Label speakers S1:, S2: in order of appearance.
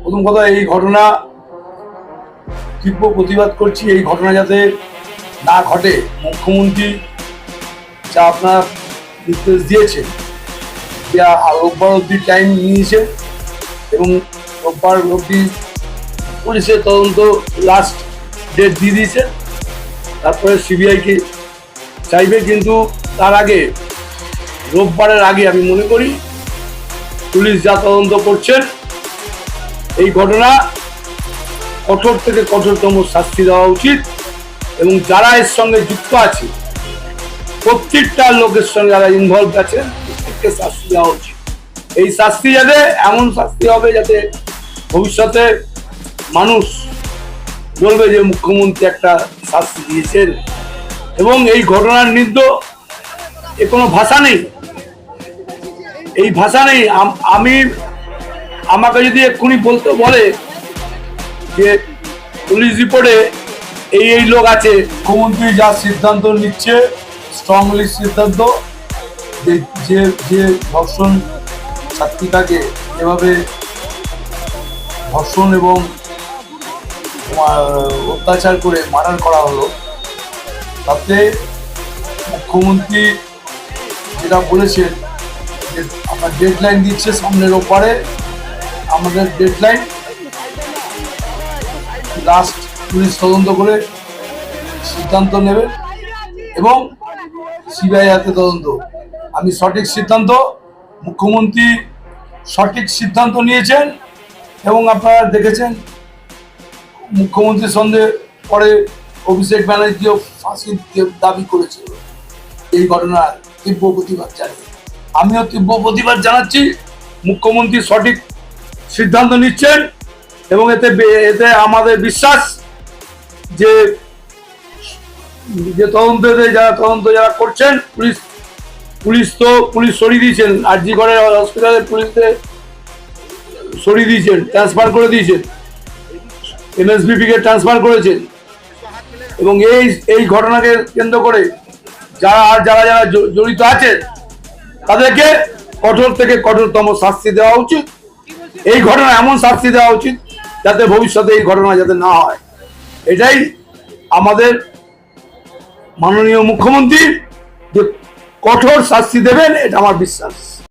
S1: প্রথম কথা, এই ঘটনা তীব্র প্রতিবাদ করছি। এই ঘটনা যাতে না ঘটে, মুখ্যমন্ত্রী যা আপনার নির্দেশ দিয়েছে, রোববার অব্দি টাইম নিয়েছে এবং রোববার অব্দি পুলিশের তদন্ত লাস্ট ডেট দিয়ে দিয়েছে। তারপরে সিবিআইকে চাইবে, কিন্তু তার আগে, রোববারের আগে আমি মনে করি পুলিশ যা তদন্ত করছেন এই ঘটনা কঠোর থেকে কঠোরতম শাস্তি দেওয়া উচিত এবং যারা এর সঙ্গে যুক্ত আছে, প্রত্যেকটা লোকের সঙ্গে যারা ইনভলভ আছে, প্রত্যেককে শাস্তি দেওয়া উচিত। এই শাস্তি যাতে এমন শাস্তি হবে যাতে ভবিষ্যতে মানুষ বলবে যে মুখ্যমন্ত্রী একটা শাস্তি দিয়েছেন। এবং এই ঘটনার নিন্দা, এ কোনো ভাষা নেই, এই ভাষা নেই। আমাকে যদি এক্ষুনি বলতে বলে যে পুলিশ রিপোর্টে এই লোক আছে, মুখ্যমন্ত্রী যা সিদ্ধান্ত নিচ্ছে, স্ট্রংলি সিদ্ধান্ত, যে ধর্ষণ ছাত্রীটাকে এভাবে ধর্ষণ এবং অত্যাচার করে মার্ডার করা হলো, তাতে মুখ্যমন্ত্রী যেটা বলেছেন যে আপনার ডেডলাইন দিচ্ছে সামনের ওপারে, আমাদের ডেডলাইন লাস্ট পুলিশ তদন্ত করে সিদ্ধান্ত নেবে এবং সিবিআই হাতে তদন্ত। আমি সঠিক সিদ্ধান্ত, মুখ্যমন্ত্রী সঠিক সিদ্ধান্ত নিয়েছেন এবং আপনারা দেখেছেন মুখ্যমন্ত্রীর সঙ্গে পরে অভিষেক ব্যানার্জিও ফাঁসির দাবি করেছিল। এই ঘটনার তীব্র প্রতিবাদ জানিয়ে আমিও তীব্র প্রতিবাদ জানাচ্ছি। মুখ্যমন্ত্রী সঠিক সিদ্ধান্ত নিচ্ছেন এবং এতে আমাদের বিশ্বাস যে তদন্ত যারা করছেন, পুলিশ সরিয়ে দিয়েছেন, আরজি করে হসপিটালে পুলিশদের সরিয়ে দিয়েছেন, ট্রান্সফার করে দিয়েছেন, এমএসবিপি কে ট্রান্সফার করেছেন এবং এই ঘটনাকে কেন্দ্র করে যারা জড়িত আছে তাদেরকে কঠোর থেকে কঠোরতম শাস্তি দেওয়া উচিত। এই ঘটনা এমন শাস্তি দেওয়া উচিত যাতে ভবিষ্যতে এই ঘটনা যাতে না হয়। এটাই আমাদের মাননীয় মুখ্যমন্ত্রী যে কঠোর শাস্তি দেবেন, এটা আমার বিশ্বাস।